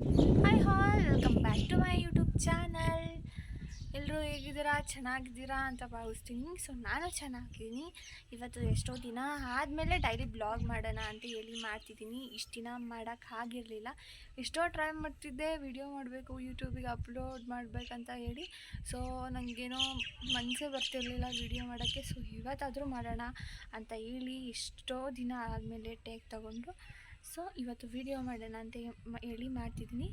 Hi all welcome back to my YouTube channel. ಎಲ್ಲರೂ ಹೇಗಿದ್ದೀರಾ, ಚೆನ್ನಾಗಿದ್ದೀರಾ ಅಂತ ಭಾವಿಸ್ತೀನಿ. ಸೊ ನಾನು ಚೆನ್ನಾಗಿದ್ದೀನಿ. ಇವತ್ತು ಎಷ್ಟೋ ದಿನ ಆದಮೇಲೆ ಡೈಲಿ ಬ್ಲಾಗ್ ಮಾಡೋಣ ಅಂತ ಹೇಳಿ ಮಾಡ್ತಿದ್ದೀನಿ. ಇಷ್ಟು ದಿನ ಮಾಡೋಕ್ಕಾಗಿರಲಿಲ್ಲ. ಎಷ್ಟೋ ಟ್ರೈ ಮಾಡ್ತಿದ್ದೆ, ವಿಡಿಯೋ ಮಾಡಬೇಕು, ಯೂಟ್ಯೂಬಿಗೆ ಅಪ್ಲೋಡ್ ಮಾಡಬೇಕಂತ ಹೇಳಿ. ಸೊ ನನಗೇನೋ ಮನಸ್ಸೇ ಬರ್ತಿರಲಿಲ್ಲ ವಿಡಿಯೋ ಮಾಡೋಕ್ಕೆ. ಸೊ ಇವತ್ತಾದರೂ ಮಾಡೋಣ ಅಂತ ಹೇಳಿ ಎಷ್ಟೋ ದಿನ ಆದಮೇಲೆ ಟೇಕ್ ತಗೊಂಡು ಸೊ ಇವತ್ತು ವಿಡಿಯೋ ಮಾಡೋಣ ಅಂತ ಹೇಳಿ ಮಾಡ್ತಿದ್ದೀನಿ.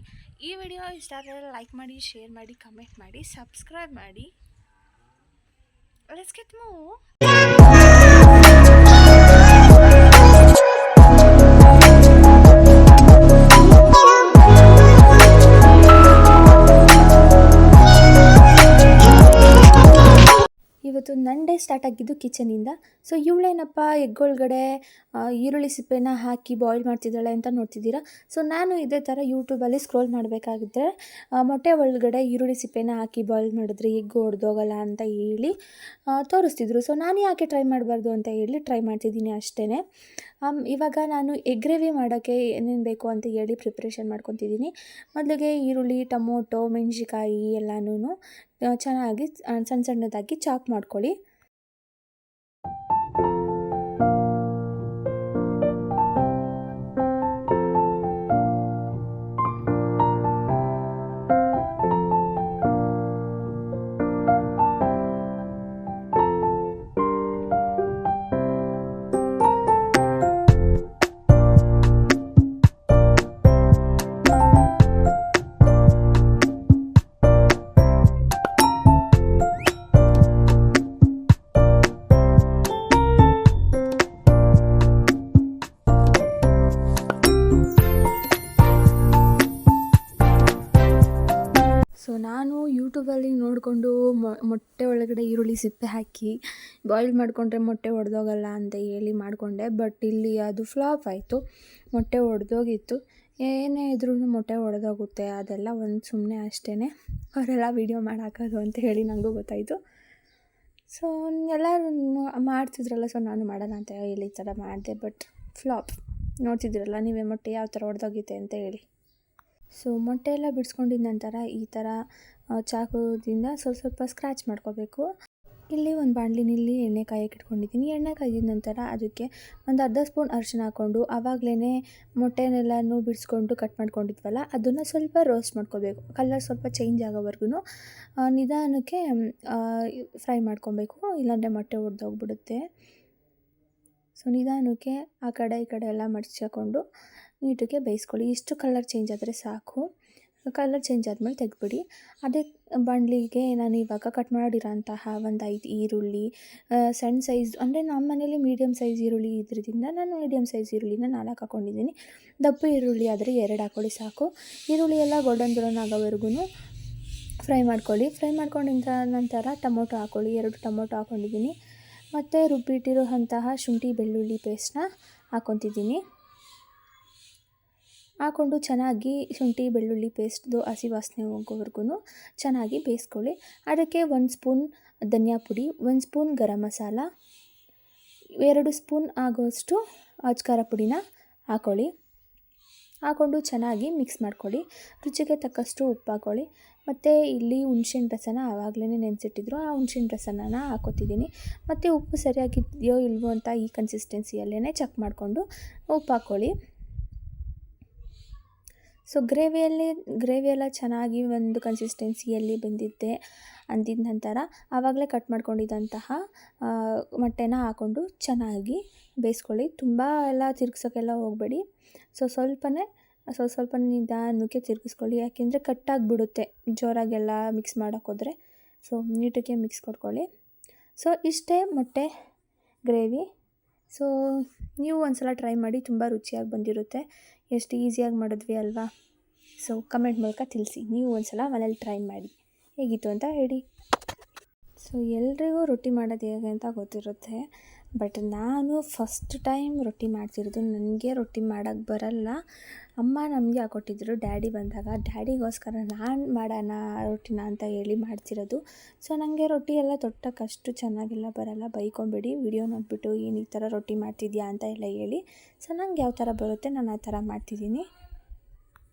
ಈ ವಿಡಿಯೋ ಇಷ್ಟ ಆದರೆ ಲೈಕ್ ಮಾಡಿ, ಶೇರ್ ಮಾಡಿ, ಕಮೆಂಟ್ ಮಾಡಿ, ಸಬ್ಸ್ಕ್ರೈಬ್ ಮಾಡಿ. Let's get move. ಇವತ್ತು ನನ್ನ ಡೇ ಸ್ಟಾರ್ಟ್ ಆಗಿದ್ದು ಕಿಚನಿಂದ. ಸೊ ಇವಳೇನಪ್ಪ ಎಗ್ ಒಳಗಡೆ ಈರುಳ್ಳಿ ಸಿಪ್ಪೆನ ಹಾಕಿ ಬಾಯ್ಲ್ ಮಾಡ್ತಿದ್ದಾಳೆ ಅಂತ ನೋಡ್ತಿದ್ದೀರಾ. ಸೊ ನಾನು ಇದೇ ಥರ ಯೂಟ್ಯೂಬಲ್ಲಿ ಸ್ಕ್ರೋಲ್ ಮಾಡಬೇಕಾಗಿದ್ದರೆ ಮೊಟ್ಟೆ ಒಳಗಡೆ ಈರುಳ್ಳಿ ಸಿಪ್ಪೆನ ಹಾಕಿ ಬಾಯ್ಲ್ ಮಾಡಿದ್ರೆ ಎಗ್ ಒಡೆದೋಗಲ್ಲ ಅಂತ ಹೇಳಿ ತೋರಿಸ್ತಿದ್ರು. ಸೊ ನಾನು ಯಾಕೆ ಟ್ರೈ ಮಾಡಬಾರ್ದು ಅಂತ ಹೇಳಿ ಟ್ರೈ ಮಾಡ್ತಿದ್ದೀನಿ ಅಷ್ಟೇ. ಇವಾಗ ನಾನು ಎಗ್ ಗ್ರೇವಿ ಮಾಡೋಕ್ಕೆ ಏನೇನು ಬೇಕು ಅಂತ ಹೇಳಿ ಪ್ರಿಪ್ರೇಷನ್ ಮಾಡ್ಕೊತಿದ್ದೀನಿ. ಮೊದಲಿಗೆ ಈರುಳ್ಳಿ, ಟೊಮೊಟೊ, ಮೆಣಸಿಕಾಯಿ ಎಲ್ಲನೂ ಚೆನ್ನಾಗಿ ಸಣ್ಣ ಸಣ್ಣದಾಗಿ ಚಾಪ್ ಮಾಡ್ಕೊಳ್ಳಿ. ಸೊ ನಾನು ಯೂಟ್ಯೂಬಲ್ಲಿ ನೋಡಿಕೊಂಡು ಮೊಟ್ಟೆ ಒಳಗಡೆ ಈರುಳ್ಳಿ ಸಿಪ್ಪೆ ಹಾಕಿ ಬಾಯ್ಲ್ ಮಾಡಿಕೊಂಡ್ರೆ ಮೊಟ್ಟೆ ಒಡೆದೋಗಲ್ಲ ಅಂತ ಹೇಳಿ ಮಾಡಿಕೊಂಡೆ. ಬಟ್ ಇಲ್ಲಿ ಅದು ಫ್ಲಾಪ್ ಆಯಿತು, ಮೊಟ್ಟೆ ಒಡೆದೋಗಿತ್ತು. ಏನೇ ಇದ್ರೂ ಮೊಟ್ಟೆ ಒಡೆದೋಗುತ್ತೆ, ಅದೆಲ್ಲ ಒಂದು ಸುಮ್ಮನೆ ಅಷ್ಟೇ, ಅವರೆಲ್ಲ ವೀಡಿಯೋ ಮಾಡಾಕೋದು ಅಂತ ಹೇಳಿ ನನಗೂ ಗೊತ್ತಾಯಿತು. ಸೊ ಎಲ್ಲರೂ ಮಾಡ್ತಿದ್ರಲ್ಲ, ಸೊ ನಾನು ಮಾಡೋಣ ಅಂತ ಹೇಳಿ ಈ ಥರ ಮಾಡಿದೆ. But flap. ನೋಡ್ತಿದ್ದೀರಲ್ಲ ನೀವೇ ಮೊಟ್ಟೆ ಯಾವ ಥರ ಒಡೆದೋಗಿದೆ ಅಂತ ಹೇಳಿ. ಸೊ ಮೊಟ್ಟೆ ಎಲ್ಲ ಬಿಡಿಸ್ಕೊಂಡಿದ್ದ ನಂತರ ಈ ಥರ ಚಾಕುದಿಂದ ಸ್ವಲ್ಪ ಸ್ಕ್ರ್ಯಾಚ್ ಮಾಡ್ಕೋಬೇಕು. ಇಲ್ಲಿ ಒಂದು ಬಾಣಲಿನಲ್ಲಿ ಎಣ್ಣೆ ಕಾಯಕ್ಕೆ ಇಟ್ಕೊಂಡಿದ್ದೀನಿ. ಎಣ್ಣೆ ಕಾಯ್ದಿದ ನಂತರ ಅದಕ್ಕೆ ಒಂದು ಅರ್ಧ ಸ್ಪೂನ್ ಅರಿಶಿನ ಹಾಕ್ಕೊಂಡು ಆವಾಗಲೇ ಮೊಟ್ಟೆನೆಲ್ಲನೂ ಬಿಡಿಸ್ಕೊಂಡು ಕಟ್ ಮಾಡ್ಕೊಂಡಿದ್ವಲ್ಲ ಅದನ್ನು ಸ್ವಲ್ಪ ರೋಸ್ಟ್ ಮಾಡ್ಕೋಬೇಕು. ಕಲರ್ ಸ್ವಲ್ಪ ಚೇಂಜ್ ಆಗೋವರೆಗೂ ನಿಧಾನಕ್ಕೆ ಫ್ರೈ ಮಾಡ್ಕೊಬೇಕು, ಇಲ್ಲಾಂದರೆ ಮೊಟ್ಟೆ ಒಡೆದೋಗ್ಬಿಡುತ್ತೆ. ಸೊ ನಿಧಾನಕ್ಕೆ ಆ ಕಡೆ ಈ ಕಡೆ ಎಲ್ಲ ಮಡ್ಚ್ಕೊಂಡು ನೀಟಾಗಿ ಬೇಯಿಸ್ಕೊಳ್ಳಿ. ಇಷ್ಟು ಕಲರ್ ಚೇಂಜ್ ಆದರೆ ಸಾಕು. ಕಲರ್ ಚೇಂಜ್ ಆದಮೇಲೆ ತೆಗೆದ್ಬಿಡಿ. ಅದೇ ಬಾಣಲಿಗೆ ನಾನು ಇವಾಗ ಕಟ್ ಮಾಡಿರೋಂತಹ ಒಂದು 5 ಈರುಳ್ಳಿ, ಸಣ್ಣ ಸೈಜ್ ಅಂದರೆ ನಮ್ಮ ಮನೇಲಿ ಮೀಡಿಯಮ್ ಸೈಜ್ ಈರುಳ್ಳಿ ಇದ್ರಿಂದ ನಾನು ಮೀಡಿಯಮ್ ಸೈಜ್ ಈರುಳ್ಳಿನ 4 ಹಾಕ್ಕೊಂಡಿದ್ದೀನಿ. ದಪ್ಪ ಈರುಳ್ಳಿ ಆದರೆ 2 ಹಾಕ್ಕೊಳ್ಳಿ ಸಾಕು. ಈರುಳ್ಳಿ ಎಲ್ಲ ಗೋಲ್ಡನ್ ಬ್ರೌನ್ ಆಗೋವರೆಗೂ ಫ್ರೈ ಮಾಡ್ಕೊಳ್ಳಿ. ಫ್ರೈ ಮಾಡ್ಕೊಂಡಿದ್ದ ನಂತರ ಟೊಮೊಟೊ ಹಾಕ್ಕೊಳ್ಳಿ. 2 ಟೊಮೊಟೊ ಹಾಕ್ಕೊಂಡಿದ್ದೀನಿ. ಮತ್ತು ರುಬ್ಬಿಟ್ಟಿರುವಂತಹ ಶುಂಠಿ ಬೆಳ್ಳುಳ್ಳಿ ಪೇಸ್ಟನ್ನ ಹಾಕ್ಕೊತಿದ್ದೀನಿ. ಹಾಕ್ಕೊಂಡು ಚೆನ್ನಾಗಿ ಶುಂಠಿ ಬೆಳ್ಳುಳ್ಳಿ ಪೇಸ್ಟ್ದು ಹಸಿ ವಾಸನೆ ಹೋಗೋವರೆಗೂ ಚೆನ್ನಾಗಿ ಬೇಯಿಸ್ಕೊಳ್ಳಿ. ಅದಕ್ಕೆ 1 ಸ್ಪೂನ್ ಧನಿಯಾ ಪುಡಿ, 1 ಸ್ಪೂನ್ ಗರಂ ಮಸಾಲ, 2 ಸ್ಪೂನ್ ಆಗೋಷ್ಟು ಅಚ್ಕಾರ ಪುಡಿನ ಹಾಕ್ಕೊಳ್ಳಿ. ಹಾಕ್ಕೊಂಡು ಚೆನ್ನಾಗಿ ಮಿಕ್ಸ್ ಮಾಡ್ಕೊಳ್ಳಿ. ರುಚಿಗೆ ತಕ್ಕಷ್ಟು ಉಪ್ಪು ಹಾಕ್ಕೊಳ್ಳಿ. ಮತ್ತು ಇಲ್ಲಿ ಹುಣ್ಸೆಹಣ್ಣು ರಸನ ಆವಾಗಲೇ ನೆನೆಸಿಟ್ಟಿದ್ರು, ಆ ಹುಣ್ಸೆಹಣ್ಣು ರಸನ ಹಾಕ್ಕೊತಿದ್ದೀನಿ. ಮತ್ತು ಉಪ್ಪು ಸರಿಯಾಗಿದೆಯೋ ಇಲ್ವೋ ಅಂತ ಈ ಕನ್ಸಿಸ್ಟೆನ್ಸಿಯಲ್ಲೇ ಚೆಕ್ ಮಾಡಿಕೊಂಡು ಉಪ್ಪು ಹಾಕ್ಕೊಳ್ಳಿ. ಸೊ ಗ್ರೇವಿ ಎಲ್ಲ ಚೆನ್ನಾಗಿ ಒಂದು ಕನ್ಸಿಸ್ಟೆನ್ಸಿಯಲ್ಲಿ ಬಂದಿದ್ದೆ ಅಂದಿದ ನಂತರ ಆವಾಗಲೇ ಕಟ್ ಮಾಡ್ಕೊಂಡಿದ್ದಂತಹ ಮೊಟ್ಟೆನ ಹಾಕ್ಕೊಂಡು ಚೆನ್ನಾಗಿ ಬೇಯಿಸ್ಕೊಳ್ಳಿ. ತುಂಬ ಎಲ್ಲ ತಿರ್ಗ್ಸೋಕ್ಕೆಲ್ಲ ಹೋಗಬೇಡಿ. ಸ್ವಲ್ಪ ನಿಧಾನಕ್ಕೆ ತಿರುಗಿಸ್ಕೊಳ್ಳಿ, ಯಾಕೆಂದರೆ ಕಟ್ಟಾಗಿಬಿಡುತ್ತೆ ಜೋರಾಗೆಲ್ಲ ಮಿಕ್ಸ್ ಮಾಡೋಕ್ಕೋದ್ರೆ. ಸೊ ನೀಟಾಗಿ ಮಿಕ್ಸ್ ಕೊಟ್ಕೊಳ್ಳಿ. ಸೊ ಇಷ್ಟೇ ಮೊಟ್ಟೆ ಗ್ರೇವಿ. ಸೊ ನೀವು ಒಂದ್ಸಲ ಟ್ರೈ ಮಾಡಿ, ತುಂಬ ರುಚಿಯಾಗಿ ಬಂದಿರುತ್ತೆ. ಎಷ್ಟು ಈಸಿಯಾಗಿ ಮಾಡಿದ್ವಿ ಅಲ್ವಾ? ಸೊ ಕಮೆಂಟ್ ಮೂಲಕ ತಿಳಿಸಿ, ನೀವು ಒಂದ್ಸಲ ಮನೇಲಿ ಟ್ರೈ ಮಾಡಿ ಹೇಗಿತ್ತು ಅಂತ ಹೇಳಿ. ಸೊ ಎಲ್ರಿಗೂ ರೊಟ್ಟಿ ಮಾಡೋದು ಹೇಗೆ ಅಂತ ಗೊತ್ತಿರುತ್ತೆ, ಬಟ್ ನಾನು ಫಸ್ಟ್ ಟೈಮ್ ರೊಟ್ಟಿ ಮಾಡ್ತಿರೋದು. ನನಗೆ ರೊಟ್ಟಿ ಮಾಡೋಕ್ಕೆ ಬರಲ್ಲ. ಅಮ್ಮ ನಮಗೆ ಹಾಕ್ಕೊಟ್ಟಿದ್ರು ಡ್ಯಾಡಿ ಬಂದಾಗ. ಡ್ಯಾಡಿಗೋಸ್ಕರ ನಾನು ಮಾಡೋಣ ರೊಟ್ಟಿನ ಅಂತ ಹೇಳಿ ಮಾಡ್ತಿರೋದು. ಸೊ ನನಗೆ ರೊಟ್ಟಿ ಎಲ್ಲ ತೊಟ್ಟಕ್ಕಷ್ಟು ಚೆನ್ನಾಗೆಲ್ಲ ಬರಲ್ಲ, ಬೈಕೊಂಬಿಡಿ. ವಿಡಿಯೋ ನೋಡಿಬಿಟ್ಟು ಏನು ಈ ಥರ ರೊಟ್ಟಿ ಮಾಡ್ತಿದ್ಯಾ ಅಂತ ಎಲ್ಲ ಹೇಳಿ. ಸೊ ನಂಗೆ ಯಾವ ಥರ ಬರುತ್ತೆ ನಾನು ಆ ಥರ ಮಾಡ್ತಿದ್ದೀನಿ.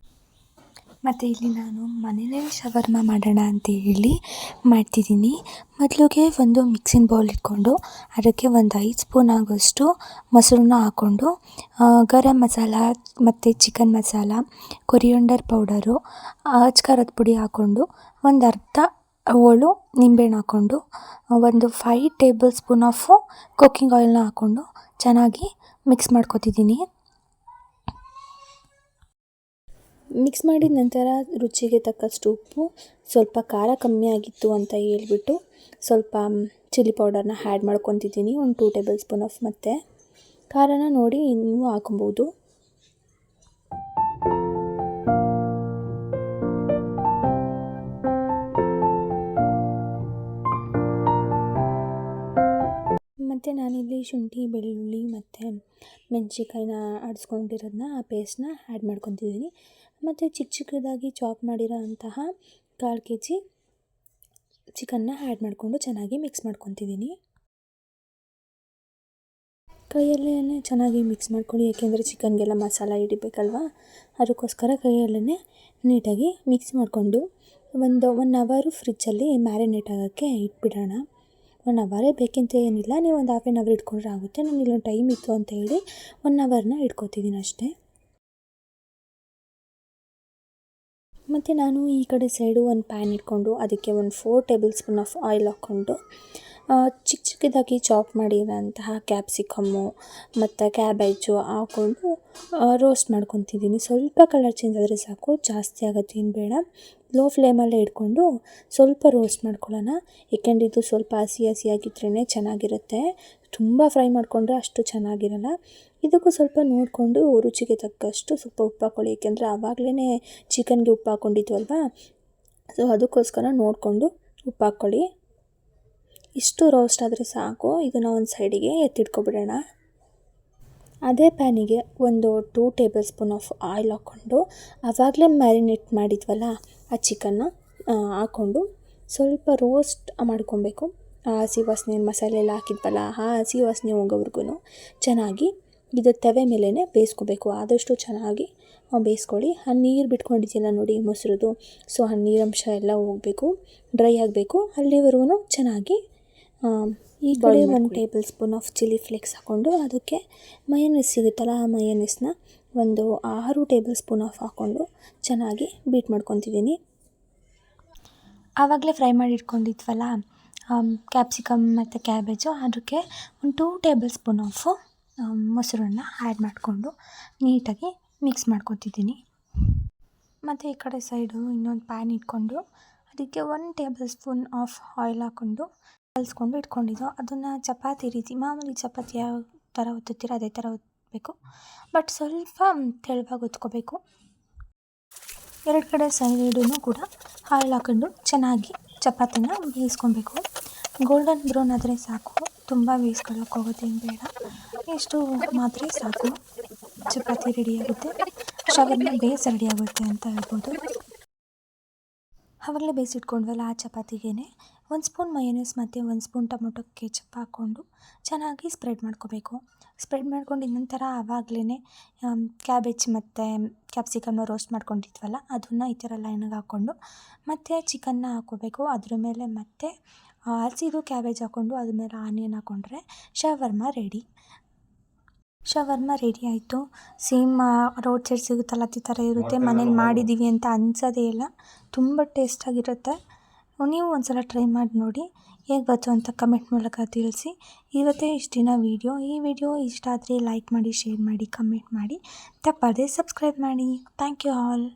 ಮತ್ತು ಇಲ್ಲಿ ನಾನು ಮನೇಲೇ ಶವರ್ಮ ಮಾಡೋಣ ಅಂತ ಹೇಳಿ ಮಾಡ್ತಿದ್ದೀನಿ. ಮೊದಲಿಗೆ ಒಂದು ಮಿಕ್ಸಿಂಗ್ ಬೌಲ್ ಇಟ್ಕೊಂಡು ಅದಕ್ಕೆ ಒಂದು 5 ಸ್ಪೂನ್ ಆಗೋಷ್ಟು ಮೊಸರನ್ನ ಹಾಕ್ಕೊಂಡು ಗರಂ ಮಸಾಲ ಮತ್ತು ಚಿಕನ್ ಮಸಾಲ, ಕೊರಿಯಂಡರ್ ಪೌಡರು, ಅಚ್ಕಾರದ ಪುಡಿ ಹಾಕ್ಕೊಂಡು ಒಂದು ಅರ್ಧ ಹೋಳು ನಿಂಬೆಹಣ್ಣು ಹಾಕ್ಕೊಂಡು ಒಂದು 5 ಟೇಬಲ್ ಸ್ಪೂನ್ ಆಫು ಕುಕ್ಕಿಂಗ್ ಆಯಿಲ್ನ ಹಾಕ್ಕೊಂಡು ಚೆನ್ನಾಗಿ ಮಿಕ್ಸ್ ಮಾಡ್ಕೊತಿದ್ದೀನಿ. ಮಿಕ್ಸ್ ಮಾಡಿದ ನಂತರ ರುಚಿಗೆ ತಕ್ಕಷ್ಟು ಉಪ್ಪು, ಸ್ವಲ್ಪ ಖಾರ ಕಮ್ಮಿ ಆಗಿತ್ತು ಅಂತ ಹೇಳ್ಬಿಟ್ಟು ಸ್ವಲ್ಪ ಚಿಲ್ಲಿ ಪೌಡರ್ನ ಆ್ಯಡ್ ಮಾಡ್ಕೊತಿದ್ದೀನಿ, ಒಂದು 2 ಟೇಬಲ್ ಸ್ಪೂನ್ ಆಫ್. ಮತ್ತು ಖಾರನ ನೋಡಿ ಇನ್ನೂ ಹಾಕೊಬೋದು. ಮತ್ತು ನಾನಿಲ್ಲಿ ಶುಂಠಿ, ಬೆಳ್ಳುಳ್ಳಿ ಮತ್ತು ಮೆಣಸಿನ್ಕಾಯಿನ ಆಡಿಸ್ಕೊಂಡಿರೋದನ್ನ ಆ ಪೇಸ್ಟ್ನ ಆ್ಯಡ್ ಮಾಡ್ಕೊತಿದ್ದೀನಿ. ಮತ್ತು ಚಿಕ್ಕದಾಗಿ ಚಾಪ್ ಮಾಡಿರೋ ಅಂತಹ 1/4 kg ಚಿಕನ್ನ ಆ್ಯಡ್ ಮಾಡಿಕೊಂಡು ಚೆನ್ನಾಗಿ ಮಿಕ್ಸ್ ಮಾಡ್ಕೊತಿದ್ದೀನಿ. ಕೈಯಲ್ಲೇ ಚೆನ್ನಾಗಿ ಮಿಕ್ಸ್ ಮಾಡ್ಕೊಳ್ಳಿ, ಏಕೆಂದರೆ ಚಿಕನ್ಗೆಲ್ಲ ಮಸಾಲ ಹಿಡಿಬೇಕಲ್ವ, ಅದಕ್ಕೋಸ್ಕರ ಕೈಯಲ್ಲೇ ನೀಟಾಗಿ ಮಿಕ್ಸ್ ಮಾಡಿಕೊಂಡು ಒಂದು 1 ಅವರ್ ಫ್ರಿಜ್ಜಲ್ಲಿ ಮ್ಯಾರಿನೇಟ್ ಆಗೋಕ್ಕೆ ಇಟ್ಬಿಡೋಣ. 1 ಅವರೇ ಬೇಕಂತ ಏನಿಲ್ಲ, ನೀವು ಒಂದು ಹಾಫ್ ಆನ್ ಅವರ್ ಇಟ್ಕೊಂಡ್ರೆ ಆಗುತ್ತೆ. ನಾನು ಇಲ್ಲೊಂದು ಟೈಮ್ ಇತ್ತು ಅಂತ ಹೇಳಿ 1 ಅವರ್ನ ಇಟ್ಕೊತಿದ್ದೀನಿ ಅಷ್ಟೇ. ಮತ್ತು ನಾನು ಈ ಕಡೆ ಸೈಡು ಒಂದು ಪ್ಯಾನ್ ಇಟ್ಕೊಂಡು ಅದಕ್ಕೆ ಒಂದು 4 ಟೇಬಲ್ ಸ್ಪೂನ್ ಆಫ್ ಆಯಿಲ್ ಹಾಕ್ಕೊಂಡು ಚಿಕ್ಕದಾಗಿ ಚಾಪ್ ಮಾಡಿರೋಂತಹ ಕ್ಯಾಪ್ಸಿಕಮ್ಮು ಮತ್ತು ಕ್ಯಾಬೇಜು ಹಾಕ್ಕೊಂಡು ರೋಸ್ಟ್ ಮಾಡ್ಕೊತಿದ್ದೀನಿ. ಸ್ವಲ್ಪ ಕಲರ್ ಚೇಂಜ್ ಆದರೆ ಸಾಕು, ಜಾಸ್ತಿ ಆಗುತ್ತೆ ಏನು ಬೇಡ. ಲೋ ಫ್ಲೇಮಲ್ಲೇ ಇಟ್ಕೊಂಡು ಸ್ವಲ್ಪ ರೋಸ್ಟ್ ಮಾಡ್ಕೊಳ್ಳೋಣ, ಏಕೆಂದರೆ ಇದು ಸ್ವಲ್ಪ ಹಸಿಯಾಗಿದ್ರೇ ಚೆನ್ನಾಗಿರುತ್ತೆ. ತುಂಬ ಫ್ರೈ ಮಾಡಿಕೊಂಡ್ರೆ ಅಷ್ಟು ಚೆನ್ನಾಗಿರಲ್ಲ. ಇದಕ್ಕೂ ಸ್ವಲ್ಪ ನೋಡಿಕೊಂಡು ರುಚಿಗೆ ತಕ್ಕಷ್ಟು ಸ್ವಲ್ಪ ಉಪ್ಪು ಹಾಕ್ಕೊಳ್ಳಿ, ಏಕೆಂದರೆ ಆವಾಗಲೇ ಚಿಕನ್ಗೆ ಉಪ್ಪು ಹಾಕ್ಕೊಂಡಿದ್ವಲ್ವ, ಸೊ ಅದಕ್ಕೋಸ್ಕರ ನೋಡಿಕೊಂಡು ಉಪ್ಪು ಹಾಕ್ಕೊಳ್ಳಿ. ಇಷ್ಟು ರೋಸ್ಟ್ ಆದರೆ ಸಾಕು. ಇದನ್ನು ಒಂದು ಸೈಡಿಗೆ ಎತ್ತಿಟ್ಕೊಬಿಡೋಣ. ಅದೇ ಪ್ಯಾನಿಗೆ ಒಂದು 2 ಟೇಬಲ್ ಸ್ಪೂನ್ ಆಫ್ ಆಯಿಲ್ ಹಾಕ್ಕೊಂಡು ಆವಾಗಲೇ ಮ್ಯಾರಿನೇಟ್ ಮಾಡಿದ್ವಲ್ಲ ಆ ಚಿಕನ್ನ ಹಾಕ್ಕೊಂಡು ಸ್ವಲ್ಪ ರೋಸ್ಟ್ ಮಾಡ್ಕೊಬೇಕು. ಆ ಹಸಿ ವಾಸನೆ, ಮಸಾಲೆ ಎಲ್ಲ ಹಾಕಿದ್ವಲ್ಲ ಆ ಹಸಿ ವಾಸನೆ ಹೋಗೋವರೆಗೂ ಚೆನ್ನಾಗಿ ಇದು ತವೆ ಮೇಲೇ ಬೇಯಿಸ್ಕೋಬೇಕು. ಆದಷ್ಟು ಚೆನ್ನಾಗಿ ಬೇಯಿಸ್ಕೊಳ್ಳಿ. ಆ ನೀರು ಬಿಟ್ಕೊಂಡಿದ್ದೀರ ನೋಡಿ ಮೊಸರುದು, ಸೊ ಆ ನೀರಂಶ ಎಲ್ಲ ಹೋಗಬೇಕು, ಡ್ರೈ ಆಗಬೇಕು. ಅಲ್ಲಿವರೆಗೂ ಚೆನ್ನಾಗಿ ಈ ಕಡೆ 1 table spoon of chilli flakes ಹಾಕ್ಕೊಂಡು ಅದಕ್ಕೆ ಮಯೋನೈಸ್ ಸಿಗುತ್ತಲ್ಲ ಆ ಮಯೋನೈಸ್ನ ಒಂದು 6 ಟೇಬಲ್ ಸ್ಪೂನ್ ಆಫ್ ಹಾಕ್ಕೊಂಡು ಚೆನ್ನಾಗಿ ಬೀಟ್ ಮಾಡ್ಕೊತಿದ್ದೀನಿ. ಆವಾಗಲೇ ಫ್ರೈ ಮಾಡಿ ಇಟ್ಕೊಂಡಿದ್ವಲ್ಲ ಕ್ಯಾಪ್ಸಿಕಮ್ ಮತ್ತು ಕ್ಯಾಬೇಜು, ಅದಕ್ಕೆ ಒಂದು 2 ಟೇಬಲ್ ಸ್ಪೂನ್ ಆಫು ಮೊಸರನ್ನ ಆ್ಯಡ್ ಮಾಡಿಕೊಂಡು ನೀಟಾಗಿ ಮಿಕ್ಸ್ ಮಾಡ್ಕೊತಿದ್ದೀನಿ. ಮತ್ತು ಈ ಕಡೆ ಸೈಡು ಇನ್ನೊಂದು ಪ್ಯಾನ್ ಇಟ್ಕೊಂಡು ಅದಕ್ಕೆ 1 ಟೇಬಲ್ ಸ್ಪೂನ್ ಆಫ್ ಆಯಿಲ್ ಹಾಕ್ಕೊಂಡು ಕಲಿಸ್ಕೊಂಡು ಇಟ್ಕೊಂಡಿದ್ದು, ಅದನ್ನು ಚಪಾತಿ ರೀತಿ ಮಾಮೂಲಿ ಚಪಾತಿ ಯಾವ ಥರ ಒತ್ತುತ್ತೀರೋ ಅದೇ ಥರ ಒತ್ತಬೇಕು, ಬಟ್ ಸ್ವಲ್ಪ ತೆಳುವಾಗಿ ಒತ್ಕೋಬೇಕು. 2 ಕಡೆ ಸೈಡೂ ಕೂಡ ಆಯಿಲ್ ಹಾಕ್ಕೊಂಡು ಚೆನ್ನಾಗಿ ಚಪಾತಿನ ಬೇಯಿಸ್ಕೊಬೇಕು. ಗೋಲ್ಡನ್ ಬ್ರೌನ್ ಆದರೆ ಸಾಕು, ತುಂಬ ಬೇಯಿಸ್ಕೊಳ್ಳೋಕೆ ಹೋಗುತ್ತೆ ಏನು ಬೇಡ. ಇಷ್ಟು ಮಾತ್ರ ಸಾಕು, ಚಪಾತಿ ರೆಡಿಯಾಗುತ್ತೆ, ಶವರ್ಮ ಬೇಸ್ ರೆಡಿಯಾಗುತ್ತೆ ಅಂತ ಹೇಳ್ಬೋದು. ಆವಾಗಲೇ ಬೇಯಿಸಿಟ್ಕೊಂಡ್ವಲ್ಲ ಆ ಚಪಾತಿಗೆ 1 ಸ್ಪೂನ್ ಮಯೋನೈಸ್ ಮತ್ತು 1 ಸ್ಪೂನ್ ಟೊಮೊಟೊ ಕೆಚಪ್ ಹಾಕ್ಕೊಂಡು ಚೆನ್ನಾಗಿ ಸ್ಪ್ರೆಡ್ ಮಾಡ್ಕೋಬೇಕು. ಸ್ಪ್ರೆಡ್ ಮಾಡ್ಕೊಂಡಿದ ನಂತರ ಆವಾಗಲೇ ಕ್ಯಾಬೇಜ್ ಮತ್ತು ಕ್ಯಾಪ್ಸಿಕಮ್ನ ರೋಸ್ಟ್ ಮಾಡ್ಕೊಂಡಿದ್ವಲ್ಲ ಅದನ್ನು ಈ ಥರ ಲೈನಾಗಿ ಹಾಕ್ಕೊಂಡು ಮತ್ತು ಚಿಕನ್ನ ಹಾಕ್ಕೋಬೇಕು. ಅದ್ರ ಮೇಲೆ ಮತ್ತು ಹಸಿದು ಕ್ಯಾಬೇಜ್ ಹಾಕ್ಕೊಂಡು ಅದ್ರ ಮೇಲೆ ಆನಿಯನ್ ಹಾಕ್ಕೊಂಡ್ರೆ ಶವರ್ಮ ರೆಡಿ. ಶವರ್ಮ ರೆಡಿ ಆಯಿತು. ಸೇಮ್ ರೋಡ್ ಸೈಡ್ ಸಿಗುತ್ತಲ್ಲ ಅದೇ ಥರ ಇರುತ್ತೆ. ಮನೇಲಿ ಮಾಡಿದ್ದೀವಿ ಅಂತ ಅನ್ಸೋದೇ ಇಲ್ಲ, ತುಂಬ ಟೇಸ್ಟಾಗಿರುತ್ತೆ. ನೀವು ಒಂದ್ಸಲ ಟ್ರೈ ಮಾಡಿ ನೋಡಿ, ಹೇಗೆ ಬಂತು ಅಂತ ಕಮೆಂಟ್ ಮೂಲಕ ತಿಳಿಸಿ. ಇವತ್ತೇ ಇಷ್ಟಿನ ವೀಡಿಯೋ. ಈ ವಿಡಿಯೋ ಇಷ್ಟ ಆದರೆ ಲೈಕ್ ಮಾಡಿ, ಶೇರ್ ಮಾಡಿ, ಕಮೆಂಟ್ ಮಾಡಿ, ತಪ್ಪದೇ ಸಬ್ಸ್ಕ್ರೈಬ್ ಮಾಡಿ. Thank you all.